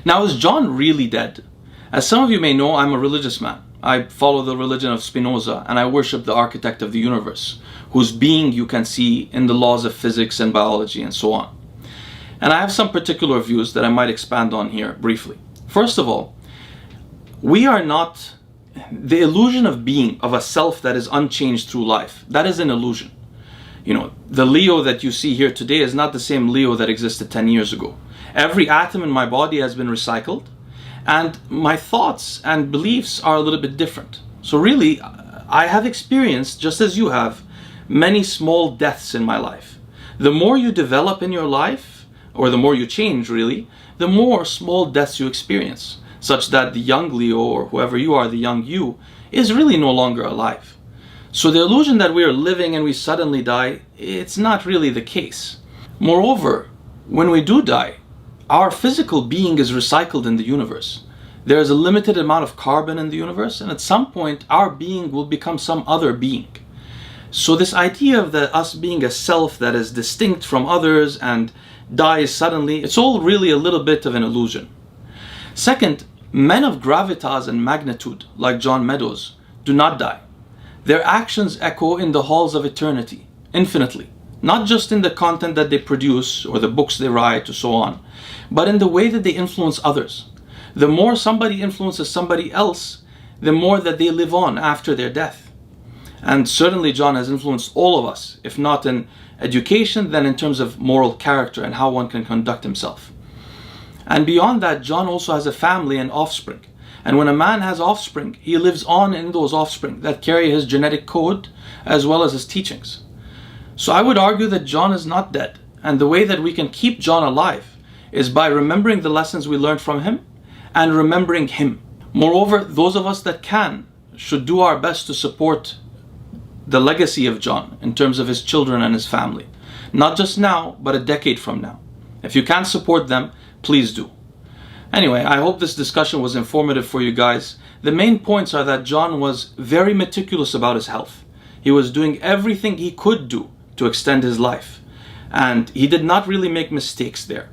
Now, is John really dead? As some of you may know, I'm a religious man. I follow the religion of Spinoza, and I worship the architect of the universe, whose being you can see in the laws of physics and biology and so on. And I have some particular views that I might expand on here briefly. First of all, we are not the illusion of being, of a self that is unchanged through life. That is an illusion. You know, the Leo that you see here today is not the same Leo that existed 10 years ago. Every atom in my body has been recycled, and my thoughts and beliefs are a little bit different. So really, I have experienced, just as you have, many small deaths in my life. The more you develop in your life, or the more you change really, the more small deaths you experience, such that the young Leo, or whoever you are, the young you, is really no longer alive. So the illusion that we are living and we suddenly die, it's not really the case. Moreover, when we do die, our physical being is recycled in the universe. There is a limited amount of carbon in the universe, and at some point our being will become some other being. So this idea of us being a self that is distinct from others and dies suddenly, it's all really a little bit of an illusion. Second, men of gravitas and magnitude, like John Meadows, do not die. Their actions echo in the halls of eternity, infinitely. Not just in the content that they produce or the books they write or so on, but in the way that they influence others. The more somebody influences somebody else, the more that they live on after their death. And certainly John has influenced all of us, if not in education, then in terms of moral character and how one can conduct himself. And beyond that, John also has a family and offspring. And when a man has offspring, he lives on in those offspring that carry his genetic code as well as his teachings. So I would argue that John is not dead. And the way that we can keep John alive is by remembering the lessons we learned from him and remembering him. Moreover, those of us that can should do our best to support the legacy of John in terms of his children and his family. Not just now, but a decade from now. If you can't support them, please do. Anyway, I hope this discussion was informative for you guys. The main points are that John was very meticulous about his health. He was doing everything he could do to extend his life. And he did not really make mistakes there.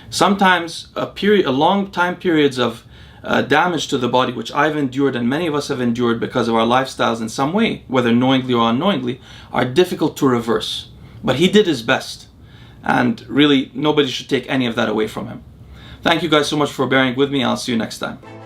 Sometimes long time periods of damage to the body, which I've endured and many of us have endured because of our lifestyles in some way, whether knowingly or unknowingly, are difficult to reverse. But he did his best. And really, nobody should take any of that away from him. Thank you guys so much for bearing with me. I'll see you next time.